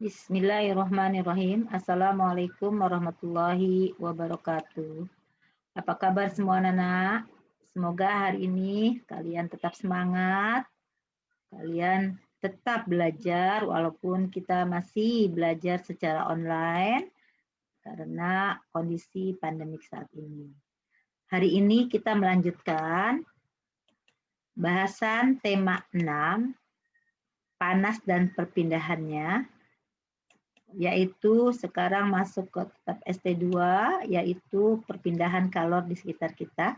Bismillahirrahmanirrahim. Assalamualaikum warahmatullahi wabarakatuh. Apa kabar semua anak-anak? Semoga hari ini kalian tetap semangat, kalian tetap belajar walaupun kita masih belajar secara online karena kondisi pandemik saat ini. Hari ini kita melanjutkan bahasan tema 6, panas dan perpindahannya, yaitu sekarang masuk ke tahap ST2, yaitu perpindahan kalor di sekitar kita.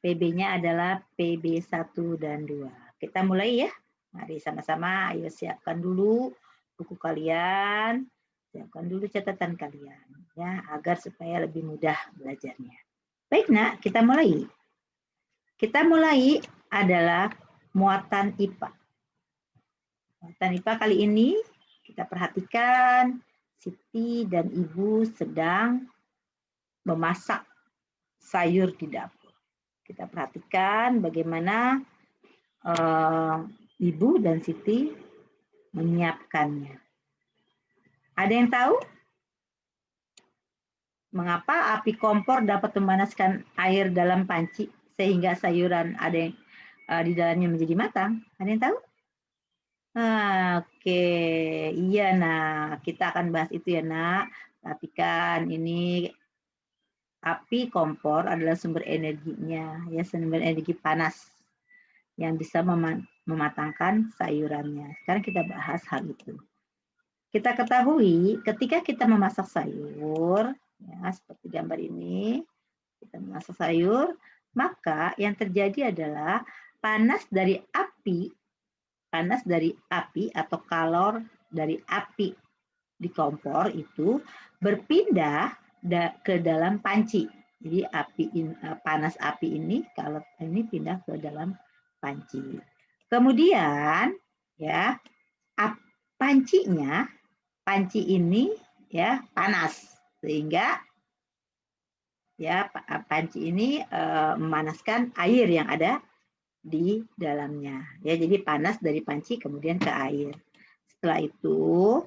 PB-nya adalah PB1 dan 2. Kita mulai ya. Mari sama-sama, ayo siapkan dulu buku kalian, siapkan dulu catatan kalian, ya, agar supaya lebih mudah belajarnya. Baik nak, kita mulai. Kita mulai adalah muatan IPA. Muatan IPA kali ini kita perhatikan Siti dan Ibu sedang memasak sayur di dapur. Kita perhatikan bagaimana Ibu dan Siti menyiapkannya. Ada yang tahu mengapa api kompor dapat memanaskan air dalam panci sehingga sayuran ada yang di dalamnya menjadi matang? Ada yang tahu? Oke, iya nak, kita akan bahas itu ya nak. Perhatikan ini api kompor adalah sumber energinya, ya sumber energi panas yang bisa mematangkan sayurannya. Sekarang kita bahas hal itu. Kita ketahui ketika kita memasak sayur, ya seperti gambar ini, kita memasak sayur, maka yang terjadi adalah panas dari api atau kalor dari api di kompor itu berpindah ke dalam panci. Jadi panas api ini kalau ini pindah ke dalam panci. Kemudian ya panci ini ya panas sehingga ya panci ini memanaskan air yang ada di dalamnya. Ya, jadi panas dari panci kemudian ke air. Setelah itu,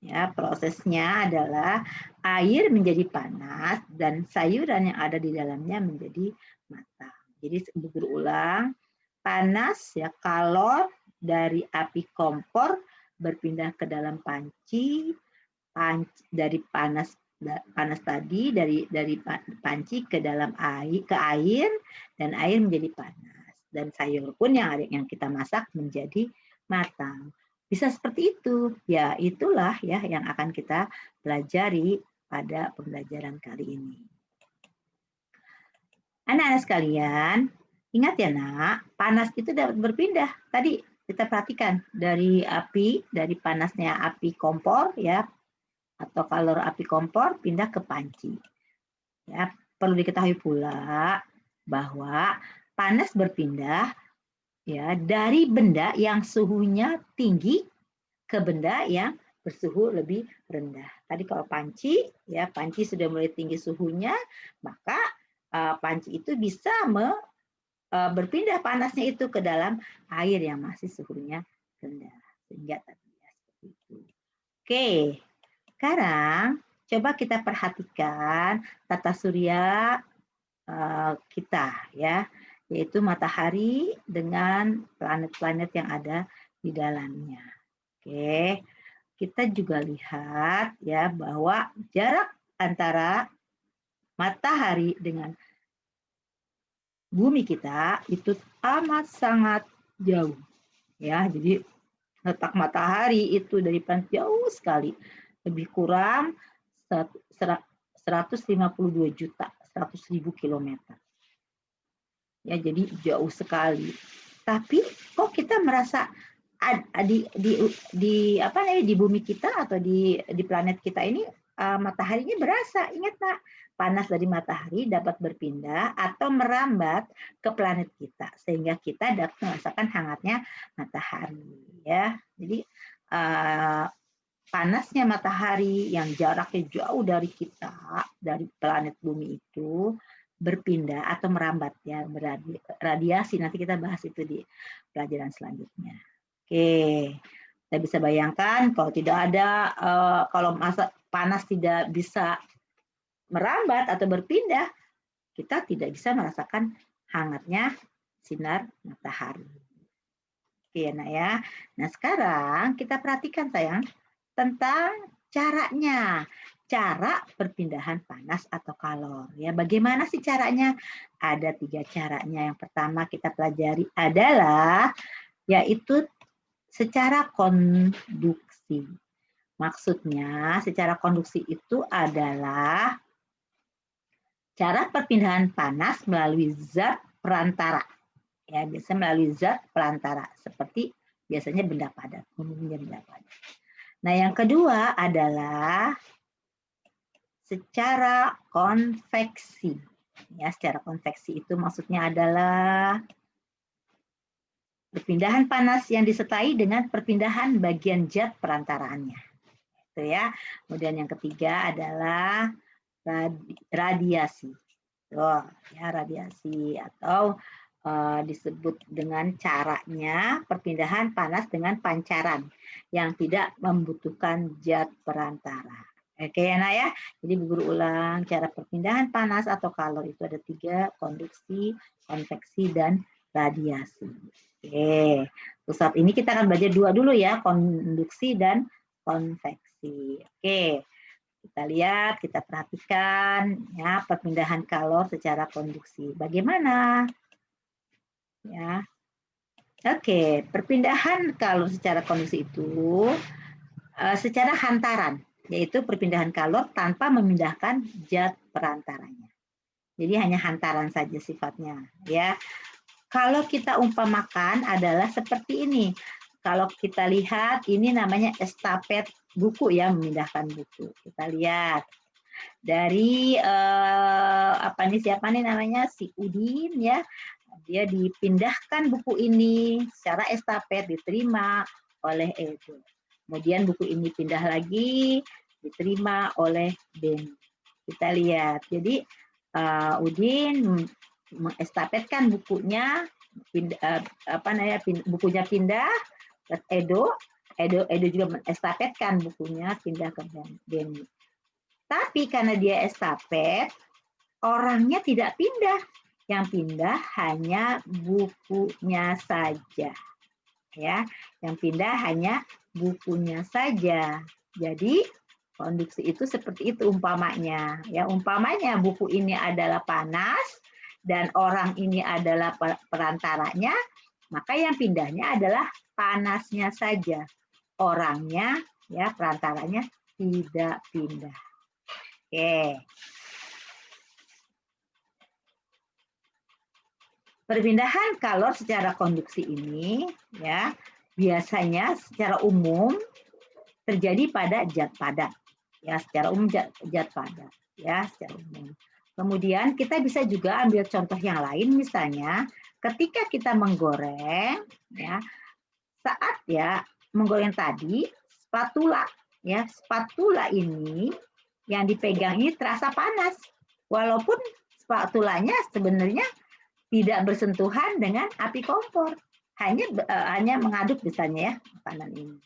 ya prosesnya adalah air menjadi panas dan sayuran yang ada di dalamnya menjadi matang. Jadi berulang, panas ya kalor dari api kompor berpindah ke dalam panci dari panas tadi dari panci ke dalam air dan air menjadi panas. Dan sayur pun yang kita masak menjadi matang. Bisa seperti itu. Ya, itulah ya yang akan kita pelajari pada pembelajaran kali ini. Anak-anak sekalian, ingat ya nak, panas itu dapat berpindah. Tadi kita perhatikan dari panasnya api kompor ya atau kalor api kompor pindah ke panci. Ya, perlu diketahui pula bahwa panas berpindah ya dari benda yang suhunya tinggi ke benda yang bersuhu lebih rendah. Tadi kalau panci sudah mulai tinggi suhunya, maka panci itu bisa berpindah panasnya itu ke dalam air yang masih suhunya rendah. Sehingga tadi ya seperti itu. Oke, sekarang coba kita perhatikan tata surya kita ya, yaitu matahari dengan planet-planet yang ada di dalamnya. Oke, kita juga lihat ya bahwa jarak antara matahari dengan bumi kita itu amat sangat jauh ya. Jadi letak matahari itu dari planet jauh sekali, lebih kurang 152 juta, 100.000 kilometer. Ya, jadi jauh sekali. Tapi kok kita merasa di bumi kita atau di planet kita ini mataharinya berasa. Ingat nak, panas dari matahari dapat berpindah atau merambat ke planet kita sehingga kita dapat merasakan hangatnya matahari ya. Jadi panasnya matahari yang jaraknya jauh dari kita, dari planet bumi itu berpindah atau merambat ya, radiasi. Nanti kita bahas itu di pelajaran selanjutnya. Oke, Kita bisa bayangkan kalau tidak ada, kalau masa panas tidak bisa merambat atau berpindah, kita tidak bisa merasakan hangatnya sinar matahari. Oke ya, Nak ya. Nah, sekarang kita perhatikan sayang tentang caranya. Cara perpindahan panas atau kalor. Ya, bagaimana sih caranya? Ada 3 caranya. Yang pertama kita pelajari adalah yaitu secara konduksi. Maksudnya secara konduksi itu adalah cara perpindahan panas melalui zat perantara. Ya, biasanya melalui zat perantara seperti biasanya benda padat, umumnya benda padat. Nah, yang kedua adalah secara konveksi. Ya, secara konveksi itu maksudnya adalah perpindahan panas yang disertai dengan perpindahan bagian zat perantaraannya. Itu ya. Kemudian yang ketiga adalah radiasi. Oh, ya, radiasi atau disebut dengan caranya perpindahan panas dengan pancaran yang tidak membutuhkan zat perantara. Oke ya, Nak ya. Jadi guru ulang cara perpindahan panas atau kalor itu ada 3, konduksi, konveksi, dan radiasi. Oke, untuk saat ini kita akan belajar 2 dulu ya, konduksi dan konveksi. Oke. Kita lihat, kita perhatikan ya perpindahan kalor secara konduksi. Bagaimana? Ya. Oke, perpindahan kalor secara konduksi itu secara hantaran, yaitu perpindahan kalor tanpa memindahkan zat perantaranya. Jadi hanya hantaran saja sifatnya, ya. Kalau kita umpamakan adalah seperti ini. Kalau kita lihat ini namanya estafet buku ya, memindahkan buku. Kita lihat dari siapa nih namanya si Udin ya, dia dipindahkan buku ini secara estafet diterima oleh Edo. Kemudian buku ini pindah lagi diterima oleh Ben. Kita lihat, jadi Udin mengestafetkan bukunya, bukunya pindah ke Edo juga mengestafetkan bukunya pindah ke Ben. Tapi karena dia estafet, orangnya tidak pindah. Yang pindah hanya bukunya saja. Ya, yang pindah hanya bukunya saja. Jadi konduksi itu seperti itu umpamanya. Ya, umpamanya buku ini adalah panas dan orang ini adalah perantaranya, maka yang pindahnya adalah panasnya saja. Orangnya ya perantaranya tidak pindah. Oke. Perpindahan kalor secara konduksi ini ya biasanya secara umum terjadi pada zat padat. Ya, secara umum zat padat ya, secara umum. Kemudian kita bisa juga ambil contoh yang lain, misalnya ketika kita menggoreng ya, saat ya menggoreng tadi spatula ya, spatula ini yang dipegang ini terasa panas walaupun spatulanya sebenarnya tidak bersentuhan dengan api kompor, hanya mengaduk misalnya ya makanan ini.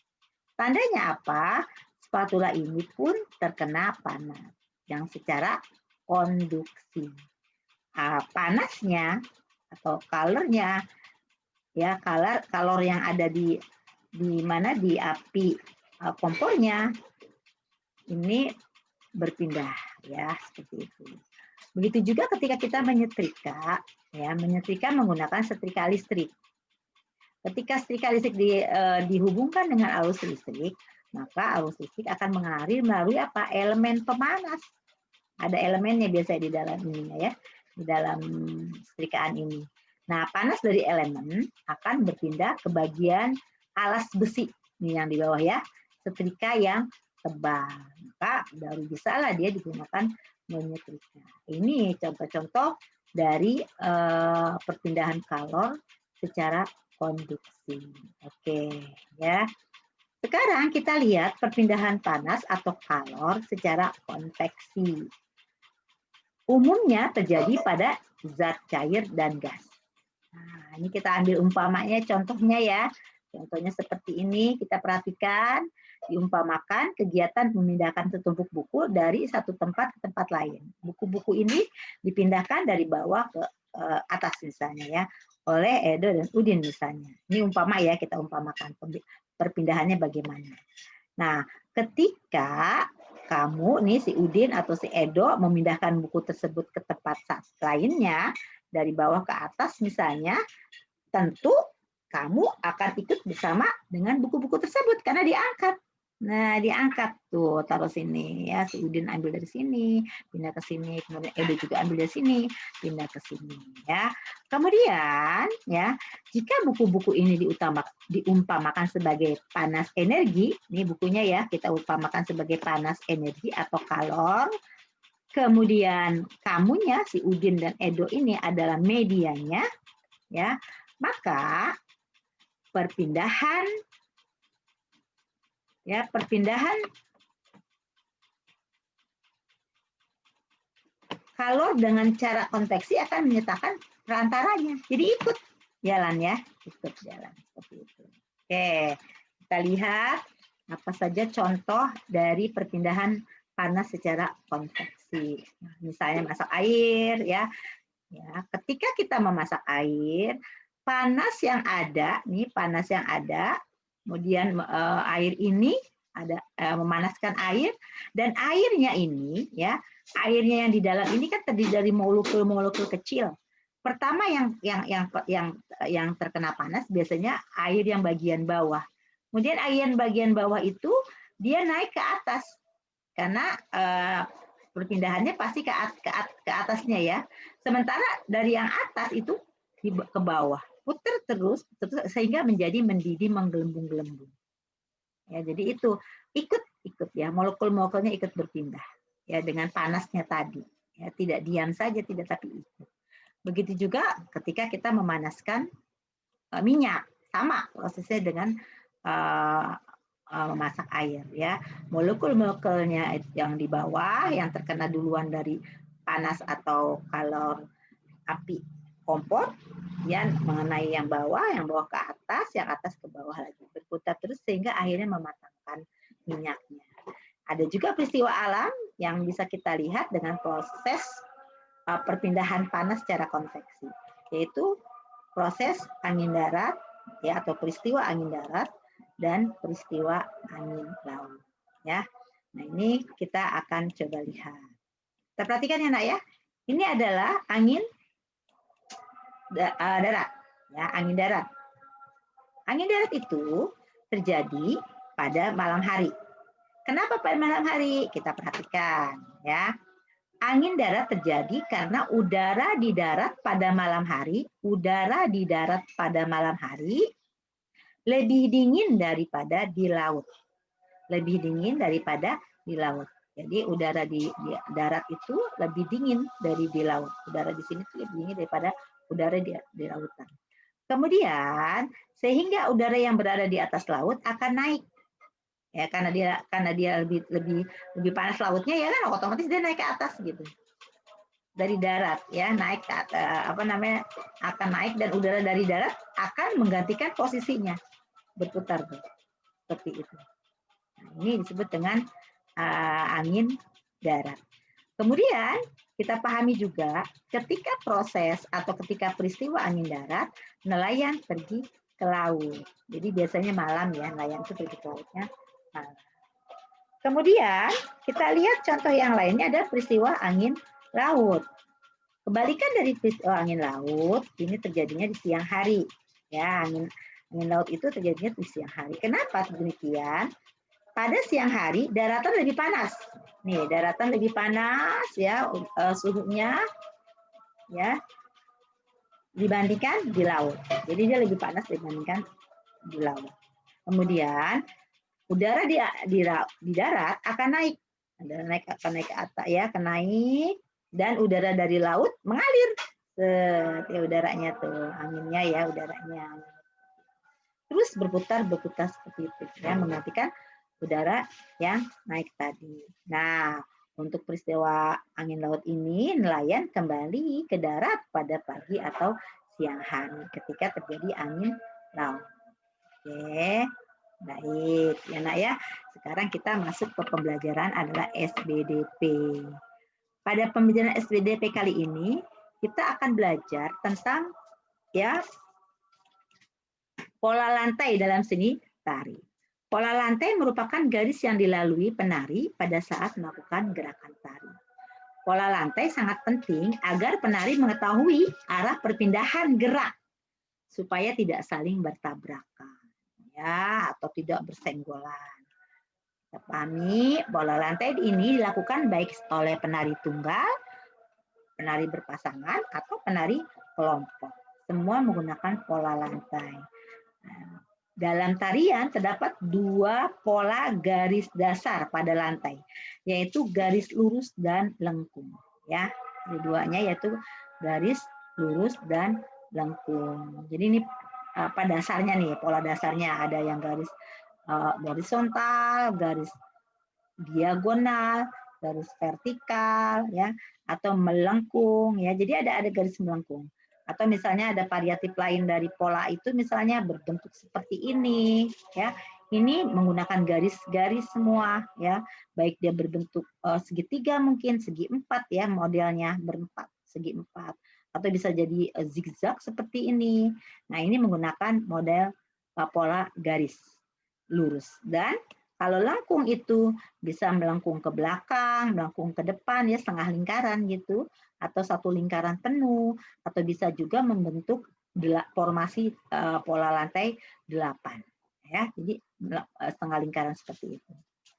Tandanya apa? Spatula ini pun terkena panas yang secara konduksi. Panasnya atau kalornya ya, kalor yang ada di mana di api kompornya ini berpindah ya, seperti itu. Begitu juga ketika kita menyetrika, ya menyetrika menggunakan setrika listrik. Ketika setrika listrik dihubungkan dengan arus listrik, maka arus listrik akan mengalir melalui apa? Elemen pemanas. Ada elemennya biasanya di dalam ininya ya, di dalam setrikaan ini. Nah, panas dari elemen akan berpindah ke bagian alas besi ini yang di bawah ya, setrika yang tebal. Maka baru bisalah dia digunakan menyetrika. Ini contoh-contoh dari perpindahan kalor secara konduksi. Oke, ya. Sekarang kita lihat perpindahan panas atau kalor secara konveksi. Umumnya terjadi pada zat cair dan gas. Nah, ini kita ambil umpamanya contohnya ya. Contohnya seperti ini, kita perhatikan, diumpamakan kegiatan memindahkan setumpuk buku dari satu tempat ke tempat lain. Buku-buku ini dipindahkan dari bawah ke atas misalnya ya, oleh Edo dan Udin misalnya. Ini umpama ya, kita umpamakan perpindahannya bagaimana. Nah, ketika kamu nih si Udin atau si Edo memindahkan buku tersebut ke tempat lainnya dari bawah ke atas misalnya, tentu kamu akan ikut bersama dengan buku-buku tersebut karena diangkat. Nah, diangkat tuh, taruh sini ya, si Udin ambil dari sini, pindah ke sini, kemudian Edo juga ambil dari sini, pindah ke sini ya. Kemudian ya, jika buku-buku ini diumpamakan sebagai panas energi, ini bukunya ya, kita umpamakan sebagai panas energi atau kalor. Kemudian kamunya si Udin dan Edo ini adalah medianya ya, maka perpindahan kalor dengan cara konveksi akan menyatakan perantaranya. Jadi ikut jalan ya, ikut jalan seperti itu. Oke, kita lihat apa saja contoh dari perpindahan panas secara konveksi. Misalnya masak air ya. Ya, ketika kita memasak air, panas yang ada, kemudian air ini ada memanaskan air dan airnya ini ya, airnya yang di dalam ini kan terdiri dari molekul-molekul kecil. Pertama yang terkena panas biasanya air yang bagian bawah. Kemudian air yang bagian bawah itu dia naik ke atas karena perpindahannya pasti ke atasnya ya. Sementara dari yang atas itu ke bawah, putar terus sehingga menjadi mendidih menggelembung-gelembung. Ya, jadi itu ikut ya, molekul-molekulnya ikut berpindah ya dengan panasnya tadi. Ya, tidak diam saja, tidak tapi ikut. Begitu juga ketika kita memanaskan minyak, sama prosesnya dengan memasak air ya. Molekul-molekulnya yang di bawah yang terkena duluan dari panas atau kalor api kompor ya mengenai yang bawah ke atas, yang atas ke bawah lagi, berputar terus sehingga akhirnya mematangkan minyaknya. Ada juga peristiwa alam yang bisa kita lihat dengan proses perpindahan panas secara konveksi, yaitu proses angin darat ya atau peristiwa angin darat dan peristiwa angin laut ya. Nah, ini kita akan coba lihat. Kita perhatikan ya Nak ya. Ini adalah angin darat ya, angin darat. Angin darat itu terjadi pada malam hari. Kenapa pada malam hari? Kita perhatikan ya. Angin darat terjadi karena udara di darat pada malam hari lebih dingin daripada di laut. Lebih dingin daripada di laut. Jadi udara di darat itu lebih dingin dari di laut. Udara di sini lebih dingin daripada udara di lautan. Kemudian sehingga udara yang berada di atas laut akan naik. Ya, karena dia lebih panas lautnya ya kan otomatis dia naik ke atas gitu. Dari darat ya naik ke akan naik dan udara dari darat akan menggantikan posisinya berputar tuh. Seperti itu. Nah, ini disebut dengan angin darat. Kemudian kita pahami juga ketika proses atau ketika peristiwa angin darat, nelayan pergi ke laut. Jadi biasanya malam ya, nelayan itu pergi ke lautnya malam. Kemudian kita lihat contoh yang lainnya ada peristiwa angin laut. Kebalikan dari peristiwa angin laut, ini terjadinya di siang hari. Ya, angin laut itu terjadinya di siang hari. Kenapa demikian? Pada siang hari daratan lebih panas. Nih, daratan lebih panas ya suhunya ya dibandingkan di laut. Jadi dia lebih panas dibandingkan di laut. Kemudian udara di darat akan naik. Akan naik ke atas ya, akan naik dan udara dari laut mengalir. Ya udaranya tuh, anginnya ya udaranya. Terus berputar seperti itu ya, menggantikan udara yang naik tadi. Nah, untuk peristiwa angin laut ini, nelayan kembali ke darat pada pagi atau siang hari ketika terjadi angin laut. Oke, baik ya nak ya. Sekarang kita masuk ke pembelajaran adalah SBDP. Pada pembelajaran SBDP kali ini kita akan belajar tentang ya pola lantai dalam seni tari. Pola lantai merupakan garis yang dilalui penari pada saat melakukan gerakan tari. Pola lantai sangat penting agar penari mengetahui arah perpindahan gerak supaya tidak saling bertabrakan ya atau tidak bersenggolan. Kita pahami pola lantai ini dilakukan baik oleh penari tunggal, penari berpasangan atau penari kelompok. Semua menggunakan pola lantai. Nah, dalam tarian terdapat dua pola garis dasar pada lantai, yaitu garis lurus dan lengkung. Ya, keduanya yaitu garis lurus dan lengkung. Jadi ini apa dasarnya nih? Pola dasarnya ada yang garis horizontal, garis diagonal, garis vertikal, ya, atau melengkung, ya. Jadi ada garis melengkung. Atau misalnya ada variatif lain dari pola itu, misalnya berbentuk seperti ini, ya. Ini menggunakan garis-garis semua, ya. Baik dia berbentuk segitiga mungkin, segi empat, ya, modelnya berempat, segi empat. Atau bisa jadi zigzag seperti ini. Nah, ini menggunakan model pola garis lurus. Dan kalau lengkung itu bisa melengkung ke belakang, melengkung ke depan, ya setengah lingkaran gitu, atau satu lingkaran penuh, atau bisa juga membentuk formasi pola lantai 8. Ya, jadi setengah lingkaran seperti itu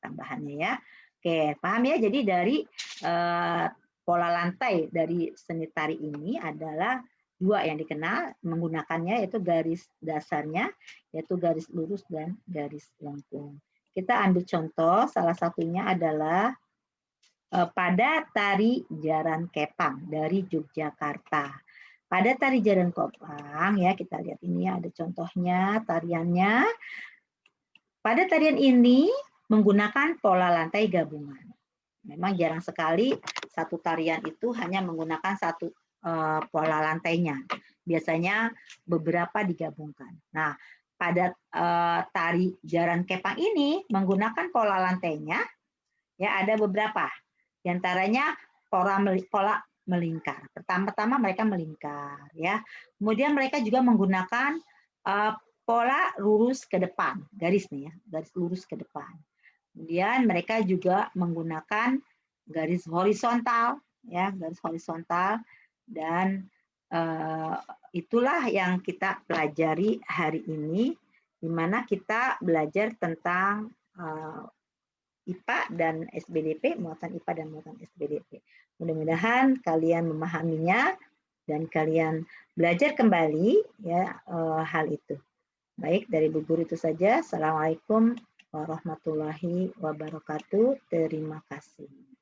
tambahannya ya. Oke, paham ya? Jadi dari pola lantai dari seni tari ini adalah dua yang dikenal menggunakannya, yaitu garis dasarnya, yaitu garis lurus dan garis lengkung. Kita ambil contoh, salah satunya adalah pada tari Jaran Kepang dari Yogyakarta. Pada tari Jaran Kepang, ya kita lihat ini ada contohnya tariannya. Pada tarian ini menggunakan pola lantai gabungan. Memang jarang sekali satu tarian itu hanya menggunakan satu pola lantainya. Biasanya beberapa digabungkan. Nah, pada tari Jaran Kepang ini menggunakan pola lantainya, ya ada beberapa. Di antaranya pola melingkar. Pertama-tama mereka melingkar, ya. Kemudian mereka juga menggunakan pola lurus ke depan, garis nih ya, garis lurus ke depan. Kemudian mereka juga menggunakan garis horizontal, ya, garis horizontal, dan itulah yang kita pelajari hari ini, di mana kita belajar tentang IPA dan SBDP, muatan IPA dan muatan SBDP. Mudah-mudahan kalian memahaminya dan kalian belajar kembali ya hal itu. Baik, dari Bu Guru itu saja. Assalamualaikum warahmatullahi wabarakatuh. Terima kasih.